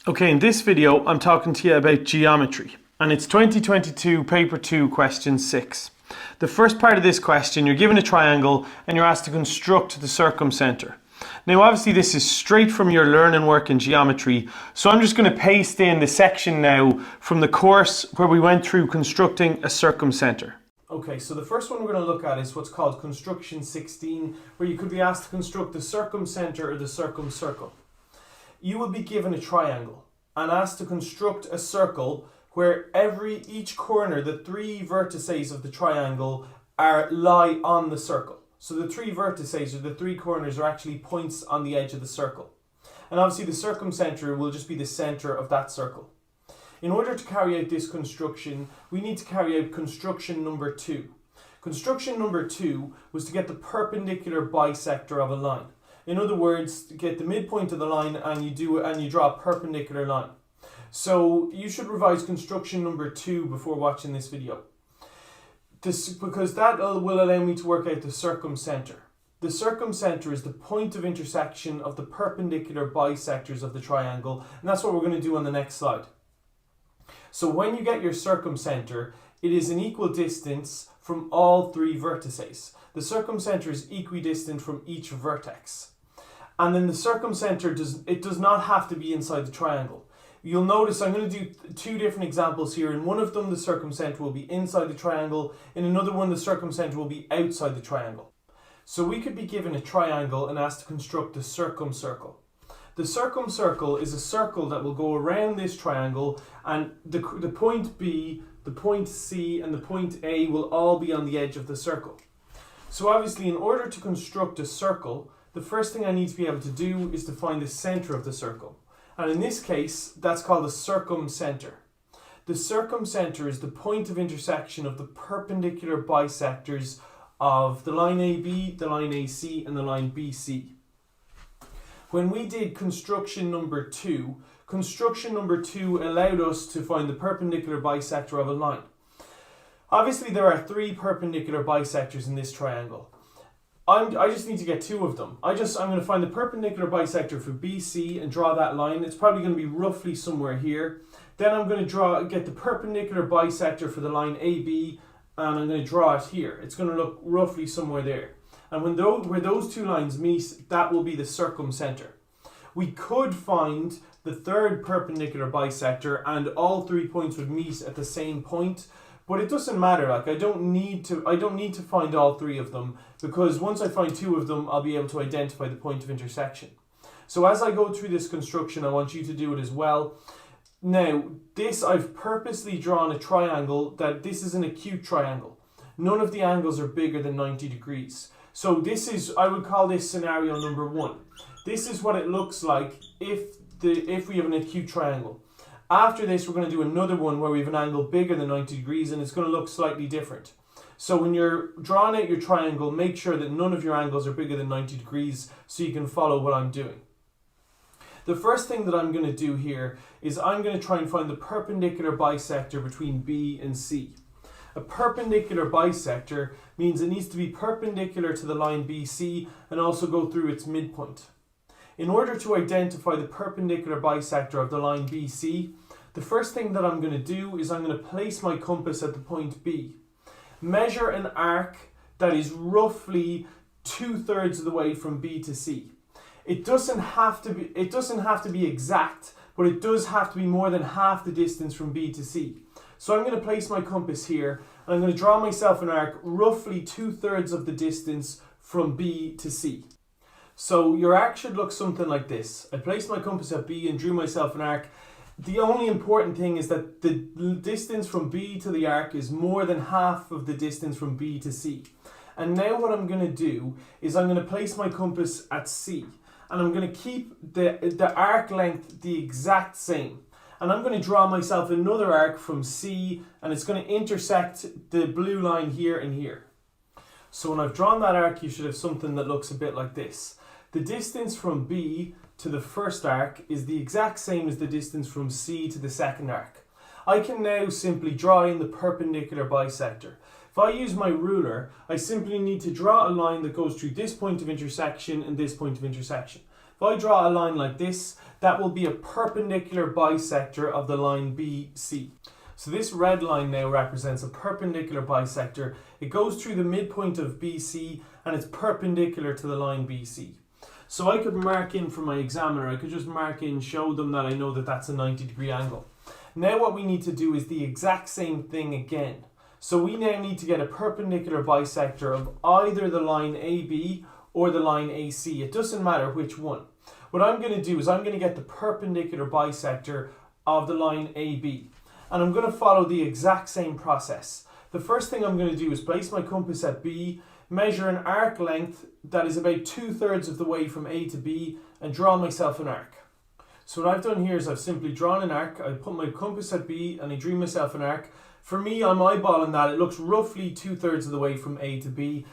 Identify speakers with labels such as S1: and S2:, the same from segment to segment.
S1: Okay, in this video I'm talking to you about geometry, and it's 2022 paper 2 question 6. The first part of this question, you're given a triangle and you're asked to construct the circumcenter. Now obviously this is straight from your learning work in geometry, so I'm just going to paste in the section now from the course where we went through constructing a circumcenter. Okay, so the first one we're going to look at is what's called construction 16, where you could be asked to construct the circumcenter or the circumcircle. You will be given a triangle and asked to construct a circle where each corner, the three vertices of the triangle lie on the circle. So the three vertices, or the three corners, are actually points on the edge of the circle. And obviously the circumcenter will just be the center of that circle. In order to carry out this construction, we need to carry out construction number 2. Construction number 2 was to get the perpendicular bisector of a line. In other words, get the midpoint of the line and you draw a perpendicular line. So you should revise construction number 2 before watching this video. Because that will allow me to work out the circumcenter. The circumcenter is the point of intersection of the perpendicular bisectors of the triangle, and that's what we're going to do on the next slide. So when you get your circumcenter, it is an equal distance from all three vertices. The circumcenter is equidistant from each vertex. And then the circumcenter does not have to be inside the triangle. You'll notice I'm going to do two different examples here. In one of them, the circumcenter will be inside the triangle. In another one, the circumcenter will be outside the triangle. So we could be given a triangle and asked to construct the circumcircle. The circumcircle is a circle that will go around this triangle, and the point B, the point C, and the point A will all be on the edge of the circle. So obviously, in order to construct a circle, the first thing I need to be able to do is to find the center of the circle. And in this case, that's called the circumcenter. The circumcenter is the point of intersection of the perpendicular bisectors of the line AB, the line AC, and the line BC. When we did construction number 2 allowed us to find the perpendicular bisector of a line. Obviously, there are three perpendicular bisectors in this triangle. I just need to get two of them. I'm going to find the perpendicular bisector for BC and draw that line. It's probably going to be roughly somewhere here. Then I'm going to get the perpendicular bisector for the line AB, and I'm going to draw it here. It's going to look roughly somewhere there. And where those two lines meet, that will be the circumcenter. We could find the third perpendicular bisector and all 3 points would meet at the same point, but it doesn't matter. Like I don't need to find all 3 of them, because once I find 2 of them, I'll be able to identify the point of intersection. So as I go through this construction, I want you to do it as well. Now, I've purposely drawn a triangle that this is an acute triangle. None of the angles are bigger than 90 degrees. So I would call this scenario number 1. This is what it looks like if we have an acute triangle. After this, we're going to do another one where we have an angle bigger than 90 degrees, and it's going to look slightly different. So when you're drawing out your triangle, make sure that none of your angles are bigger than 90 degrees so you can follow what I'm doing. The first thing that I'm going to do here is I'm going to try and find the perpendicular bisector between B and C. A perpendicular bisector means it needs to be perpendicular to the line BC and also go through its midpoint. In order to identify the perpendicular bisector of the line BC, the first thing that I'm going to do is I'm going to place my compass at the point B. Measure an arc that is roughly 2/3 of the way from B to C. It doesn't have to be exact, but it does have to be more than half the distance from B to C. So I'm going to place my compass here, and I'm going to draw myself an arc roughly 2/3 of the distance from B to C. So your arc should look something like this. I placed my compass at B and drew myself an arc. The only important thing is that the distance from B to the arc is more than half of the distance from B to C. And now what I'm going to do is I'm going to place my compass at C. And I'm going to keep the arc length the exact same. And I'm going to draw myself another arc from C, and it's going to intersect the blue line here and here. So when I've drawn that arc, you should have something that looks a bit like this. The distance from B to the first arc is the exact same as the distance from C to the second arc. I can now simply draw in the perpendicular bisector. If I use my ruler, I simply need to draw a line that goes through this point of intersection and this point of intersection. If I draw a line like this, that will be a perpendicular bisector of the line BC. So this red line now represents a perpendicular bisector. It goes through the midpoint of BC and it's perpendicular to the line BC. So I could mark in for my examiner, I could just mark in, show them that I know that that's a 90-degree angle. Now what we need to do is the exact same thing again. So we now need to get a perpendicular bisector of either the line AB or the line AC. It doesn't matter which one. What I'm going to do is I'm going to get the perpendicular bisector of the line AB. And I'm going to follow the exact same process. The first thing I'm going to do is place my compass at B, measure an arc length that is about 2/3 of the way from A to B, and draw myself an arc. So what I've done here is I've simply drawn an arc. I put my compass at B and I drew myself an arc. For me, I'm eyeballing that. It looks roughly 2/3 of the way from A to B.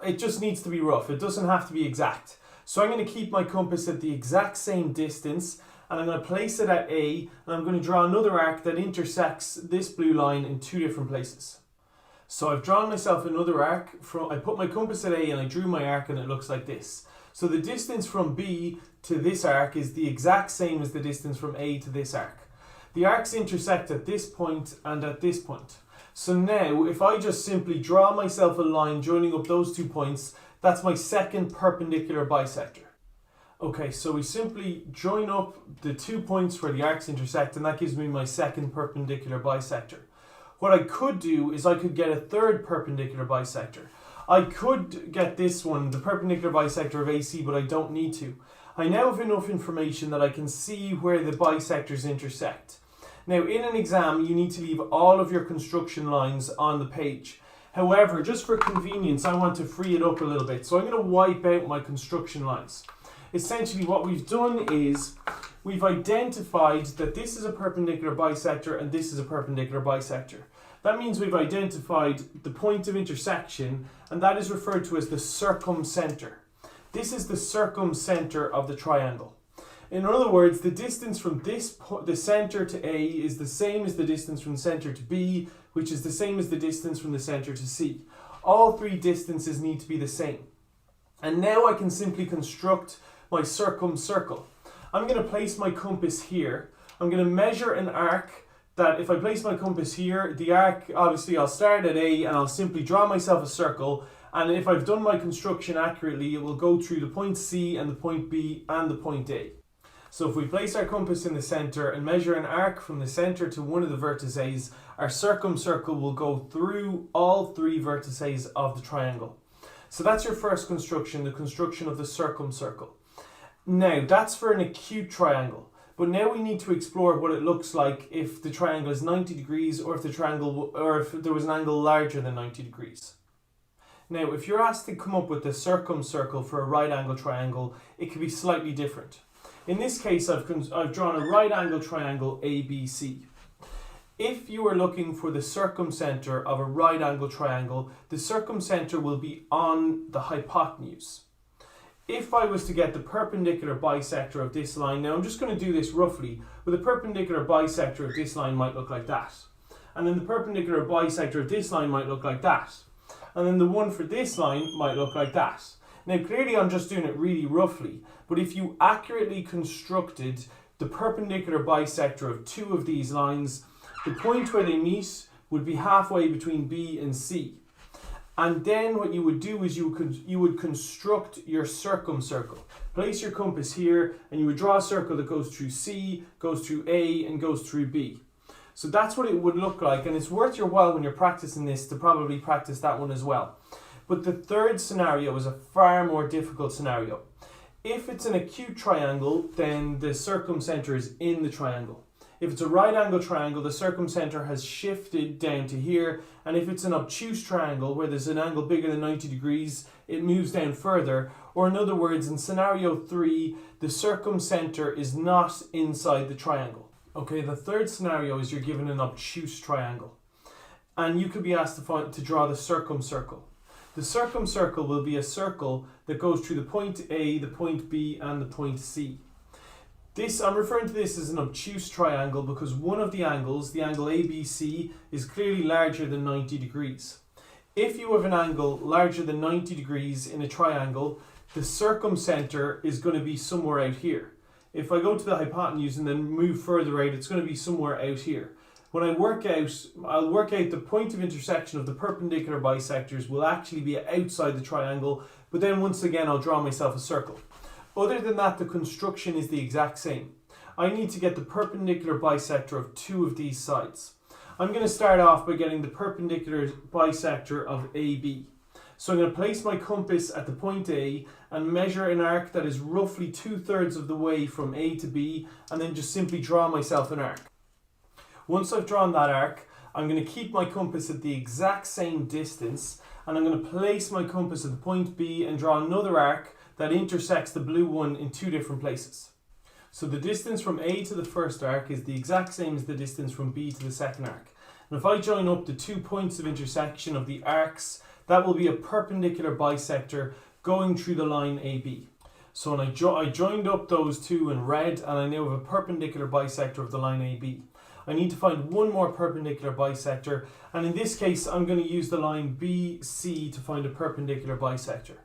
S1: It just needs to be rough. It doesn't have to be exact. So I'm going to keep my compass at the exact same distance, and I'm going to place it at A, and I'm going to draw another arc that intersects this blue line in 2 different places. So I've drawn myself another arc. I put my compass at A and I drew my arc, and it looks like this. So the distance from B to this arc is the exact same as the distance from A to this arc. The arcs intersect at this point and at this point. So now if I just simply draw myself a line joining up those 2 points, that's my second perpendicular bisector. Okay, so we simply join up the 2 points where the arcs intersect, and that gives me my second perpendicular bisector. What I could do is I could get a third perpendicular bisector. I could get this one, the perpendicular bisector of AC, but I don't need to. I now have enough information that I can see where the bisectors intersect. Now, in an exam, you need to leave all of your construction lines on the page. However, just for convenience, I want to free it up a little bit. So I'm going to wipe out my construction lines. Essentially, what we've done is we've identified that this is a perpendicular bisector and this is a perpendicular bisector. That means we've identified the point of intersection, and that is referred to as the circumcenter. This is the circumcenter of the triangle. In other words, the distance from the center to A is the same as the distance from the center to B, which is the same as the distance from the center to C. All 3 distances need to be the same. And now I can simply construct my circumcircle. I'm going to place my compass here. I'm going to measure an arc that if I place my compass here, the arc, obviously I'll start at A and I'll simply draw myself a circle. And if I've done my construction accurately, it will go through the point C and the point B and the point A. So if we place our compass in the center and measure an arc from the center to one of the vertices, our circumcircle will go through all 3 vertices of the triangle. So that's your first construction, the construction of the circumcircle. Now, that's for an acute triangle. But now we need to explore what it looks like if the triangle is 90 degrees or if there was an angle larger than 90 degrees. Now, if you're asked to come up with the circumcircle for a right angle triangle, it could be slightly different. In this case, I've drawn a right angle triangle ABC. If you are looking for the circumcenter of a right angle triangle, the circumcenter will be on the hypotenuse. If I was to get the perpendicular bisector of this line, now I'm just going to do this roughly, but the perpendicular bisector of this line might look like that. And then the perpendicular bisector of this line might look like that. And then the one for this line might look like that. Now clearly I'm just doing it really roughly, but if you accurately constructed the perpendicular bisector of 2 of these lines, the point where they meet would be halfway between B and C. And then what you would do is you would construct your circumcircle. Place your compass here and you would draw a circle that goes through C, goes through A and goes through B. So that's what it would look like, and it's worth your while when you're practicing this to probably practice that one as well. But the third scenario is a far more difficult scenario. If it's an acute triangle, then the circumcenter is in the triangle. If it's a right angle triangle, the circumcenter has shifted down to here, and if it's an obtuse triangle where there's an angle bigger than 90 degrees, it moves down further. Or in other words, in scenario 3, the circumcenter is not inside the triangle. Okay, the third scenario is you're given an obtuse triangle, and you could be asked to draw the circumcircle. The circumcircle will be a circle that goes through the point A, the point B, and the point C. I'm referring to this as an obtuse triangle because one of the angles, the angle ABC, is clearly larger than 90 degrees. If you have an angle larger than 90 degrees in a triangle, the circumcenter is going to be somewhere out here. if I go to the hypotenuse and then move further out, it's going to be somewhere out here. When I work out, I'll work out the point of intersection of the perpendicular bisectors will actually be outside the triangle, but then once again I'll draw myself a circle. Other than that, the construction is the exact same. I need to get the perpendicular bisector of two of these sides. I'm going to start off by getting the perpendicular bisector of AB. So I'm going to place my compass at the point A and measure an arc that is roughly 2/3 of the way from A to B, and then just simply draw myself an arc. Once I've drawn that arc, I'm going to keep my compass at the exact same distance, and I'm going to place my compass at the point B and draw another arc that intersects the blue one in two different places. So the distance from A to the first arc is the exact same as the distance from B to the second arc. And if I join up the 2 points of intersection of the arcs, that will be a perpendicular bisector going through the line AB. So when I joined up those two in red, and I now have a perpendicular bisector of the line AB. I need to find one more perpendicular bisector, and in this case I'm going to use the line BC to find a perpendicular bisector.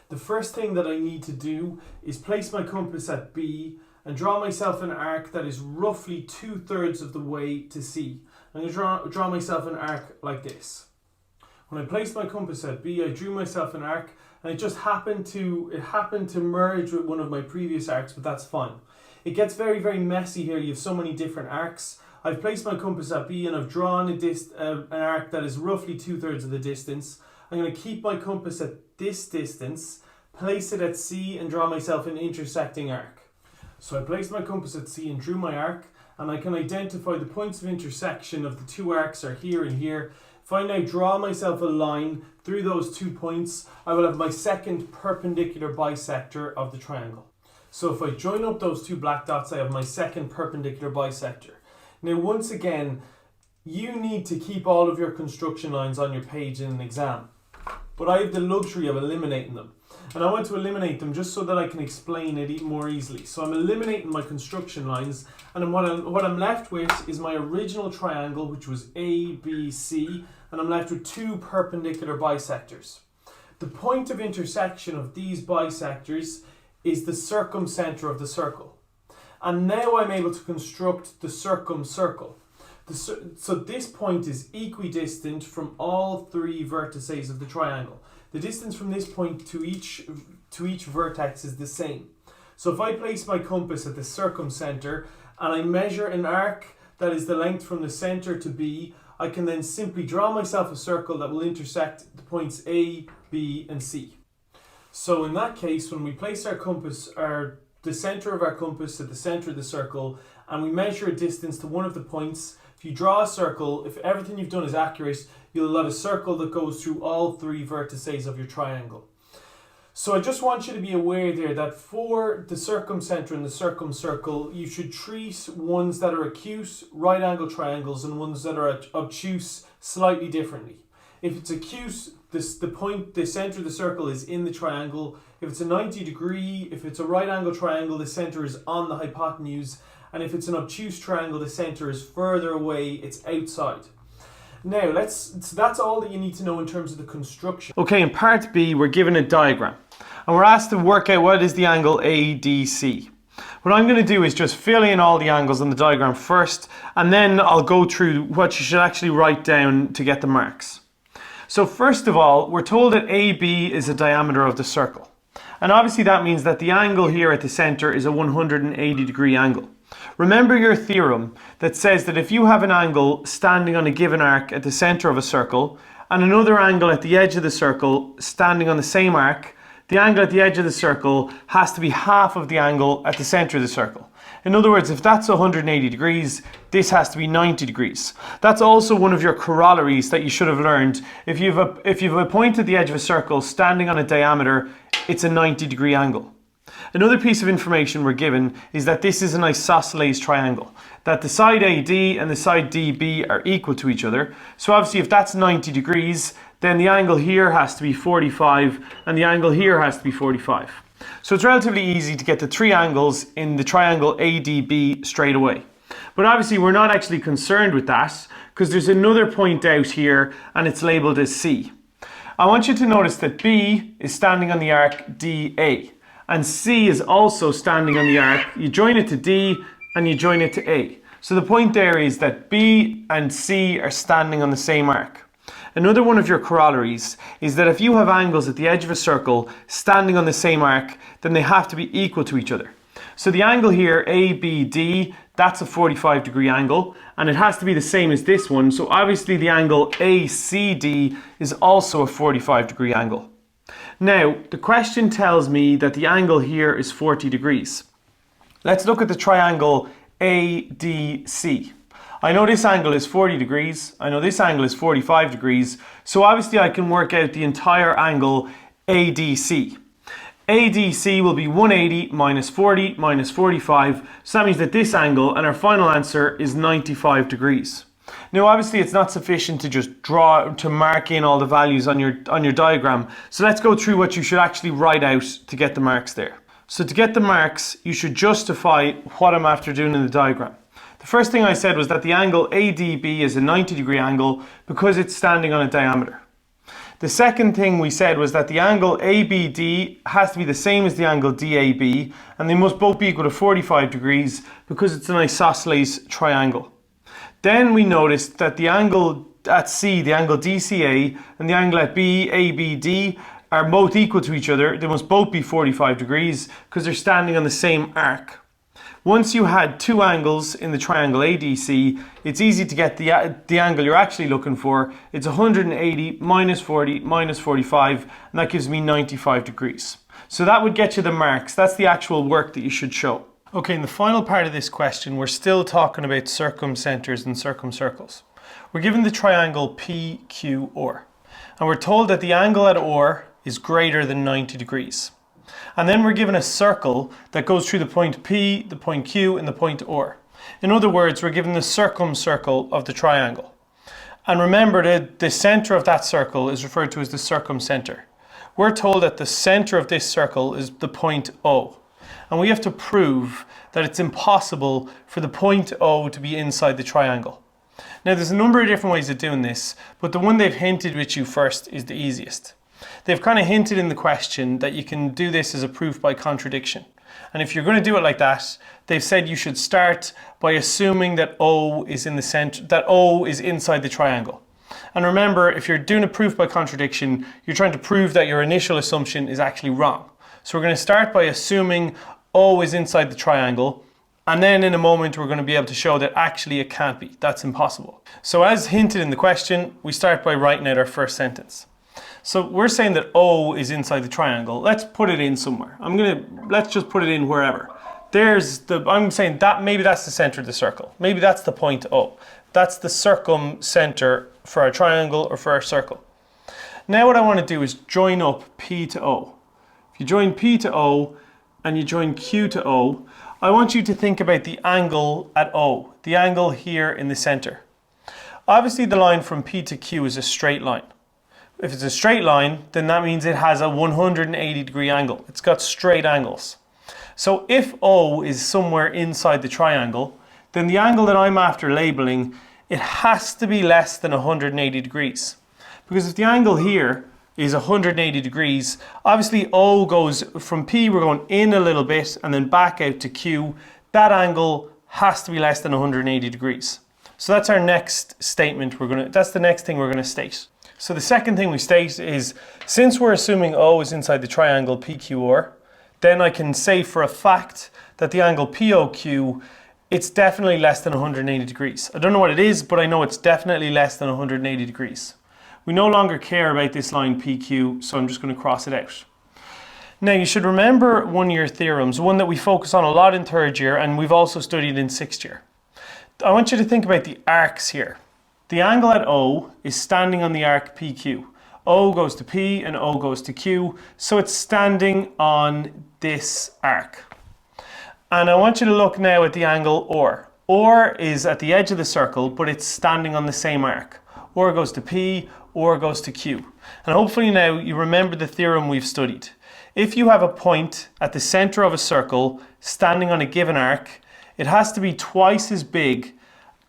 S1: The first thing that I need to do is place my compass at B and draw myself an arc that is roughly 2/3 of the way to C. I'm going to draw myself an arc like this. When I placed my compass at B, I drew myself an arc, and it just happened to merge with one of my previous arcs, but that's fine. It gets very, very messy here. You have so many different arcs. I've placed my compass at B and I've drawn an arc that is roughly 2/3 of the distance. I'm going to keep my compass at this distance, place it at C, and draw myself an intersecting arc. So I placed my compass at C and drew my arc, and I can identify the points of intersection of the two arcs are here and here. If I now draw myself a line through those 2 points, I will have my second perpendicular bisector of the triangle. So if I join up those two black dots, I have my second perpendicular bisector. Now once again, you need to keep all of your construction lines on your page in an exam, but I have the luxury of eliminating them. And I want to eliminate them just so that I can explain it more easily. So I'm eliminating my construction lines, and what I'm left with is my original triangle, which was ABC, and I'm left with two perpendicular bisectors. The point of intersection of these bisectors is the circumcenter of the circle. And now I'm able to construct the circumcircle. So this point is equidistant from all three vertices of the triangle. The distance from this point to each vertex is the same. So if I place my compass at the circumcenter and I measure an arc that is the length from the center to B, I can then simply draw myself a circle that will intersect the points A, B, and C. So in that case, when we place our compass, the center of our compass at the center of the circle, and we measure a distance to one of the points, if you draw a circle, if everything you've done is accurate, you'll have a circle that goes through all three vertices of your triangle. So I just want you to be aware there that for the circumcenter and the circumcircle, you should treat ones that are acute right angle triangles and ones that are obtuse slightly differently. If it's acute, the center of the circle is in the triangle. If it's a 90 degree, if it's a right angle triangle, the center is on the hypotenuse. And if it's an obtuse triangle, the center is further away, it's outside. Now, that's all that you need to know in terms of the construction. Okay, in part B, we're given a diagram. And we're asked to work out what is the angle ADC. What I'm going to do is just fill in all the angles on the diagram first, and then I'll go through what you should actually write down to get the marks. So first of all, we're told that AB is the diameter of the circle. And obviously that means that the angle here at the center is a 180 degree angle. Remember your theorem that says that if you have an angle standing on a given arc at the center of a circle and another angle at the edge of the circle standing on the same arc, the angle at the edge of the circle has to be half of the angle at the center of the circle. In other words, if that's 180 degrees, this has to be 90 degrees. That's also one of your corollaries that you should have learned. If you've a point at the edge of a circle standing on a diameter, it's a 90 degree angle. Another piece of information we're given is that this is an isosceles triangle, that the side AD and the side DB are equal to each other. So obviously if that's 90 degrees, then the angle here has to be 45 and the angle here has to be 45. So it's relatively easy to get the three angles in the triangle ADB straight away. But obviously we're not actually concerned with that because there's another point out here and it's labelled as C. I want you to notice that B is standing on the arc DA. and C is also standing on the arc. You join it to D and you join it to A. So the point there is that B and C are standing on the same arc. Another one of your corollaries is that if you have angles at the edge of a circle standing on the same arc, then they have to be equal to each other. So the angle here, ABD, that's a 45-degree angle, and it has to be the same as this one. So obviously the angle ACD is also a 45-degree angle. Now, the question tells me that the angle here is 40 degrees. Let's look at the triangle ADC. I know this angle is 40 degrees, I know this angle is 45 degrees, so obviously I can work out the entire angle ADC. ADC will be 180 minus 40 minus 45, so that means that this angle, and our final answer, is 95 degrees. Now obviously it's not sufficient to just mark in all the values on your diagram, so let's go through what you should actually write out to get the marks there. So to get the marks, you should justify what I'm after doing in the diagram. The first thing I said was that the angle ADB is a 90-degree angle because it's standing on a diameter. The second thing we said was that the angle ABD has to be the same as the angle DAB, and they must both be equal to 45 degrees because it's an isosceles triangle. Then we noticed that the angle at C, the angle DCA, and the angle at BABD are both equal to each other. They must both be 45 degrees because they're standing on the same arc. Once you had two angles in the triangle ADC, it's easy to get the angle you're actually looking for. It's 180 minus 40 minus 45, and that gives me 95 degrees. So that would get you the marks. That's the actual work that you should show. Okay, in the final part of this question, we're still talking about circumcenters and circumcircles. We're given the triangle PQR, and we're told that the angle at OR is greater than 90 degrees. And then we're given a circle that goes through the point P, the point Q, and the point R. In other words, we're given the circumcircle of the triangle. And remember that the center of that circle is referred to as the circumcenter. We're told that the center of this circle is the point O. And we have to prove that it's impossible for the point O to be inside the triangle. Now there's a number of different ways of doing this, but the one they've hinted with you first is the easiest. They've kind of hinted in the question that you can do this as a proof by contradiction. And if you're going to do it like that, they've said you should start by assuming that O is in the center, that O is inside the triangle. And remember, if you're doing a proof by contradiction, you're trying to prove that your initial assumption is actually wrong. So we're going to start by assuming O is inside the triangle, and then in a moment we're going to be able to show that actually it can't be. That's impossible. So as hinted in the question, we start by writing out our first sentence. So we're saying that O is inside the triangle. Let's put it in somewhere. Let's just put it in wherever. I'm saying that maybe that's the center of the circle. Maybe that's the point O. That's the circumcenter for our triangle or for our circle. Now what I want to do is join up P to O. If you join P to O and you join Q to O, I want you to think about the angle at O, the angle here in the center. Obviously the line from P to Q is a straight line. If it's a straight line, then that means it has a 180-degree angle. It's got straight angles. So if O is somewhere inside the triangle, then the angle that I'm after labeling, it has to be less than 180 degrees. Because if the angle here is 180 degrees, obviously O goes from P, we're going in a little bit and then back out to Q. That angle has to be less than 180 degrees. So that's our next statement. That's the next thing we're going to state. So the second thing we state is, since we're assuming O is inside the triangle PQR, then I can say for a fact that the angle POQ, it's definitely less than 180 degrees. I don't know what it is, but I know it's definitely less than 180 degrees. We no longer care about this line PQ, so I'm just going to cross it out. Now you should remember one of your theorems, one that we focus on a lot in third year and we've also studied in sixth year. I want you to think about the arcs here. The angle at O is standing on the arc PQ. O goes to P and O goes to Q, so it's standing on this arc. And I want you to look now at the angle OR. OR is at the edge of the circle, but it's standing on the same arc. OR goes to P, OR goes to Q. And hopefully now you remember the theorem we've studied. If you have a point at the center of a circle standing on a given arc, it has to be twice as big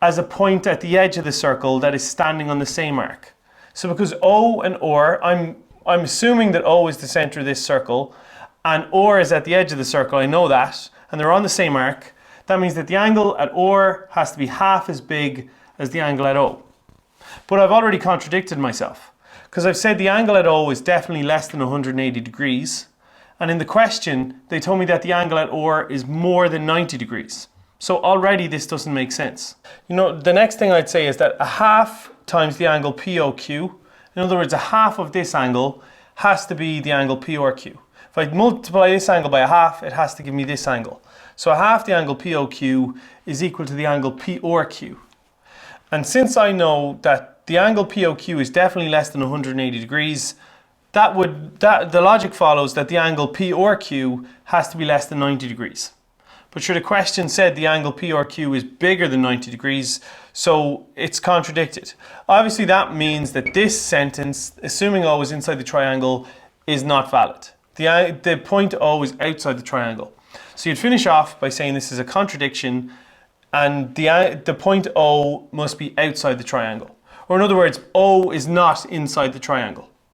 S1: as a point at the edge of the circle that is standing on the same arc. So because O and OR, I'm assuming that O is the center of this circle, and OR is at the edge of the circle, I know that, and they're on the same arc, that means that the angle at OR has to be half as big as the angle at O. But I've already contradicted myself, because I've said the angle at O is definitely less than 180 degrees, and in the question they told me that the angle at OR is more than 90 degrees. So already this doesn't make sense. You know, the next thing I'd say is that a half times the angle POQ, in other words, a half of this angle has to be the angle PRQ. If I multiply this angle by a half, it has to give me this angle. So a half the angle POQ is equal to the angle PRQ. And since I know that the angle POQ is definitely less than 180 degrees, the logic follows that the angle PRQ has to be less than 90 degrees. But sure, the question said the angle PRQ is bigger than 90 degrees, so it's contradicted. Obviously that means that this sentence, assuming O is inside the triangle, is not valid. The point O is outside the triangle. So you'd finish off by saying this is a contradiction and the point O must be outside the triangle. Or in other words, O is not inside the triangle.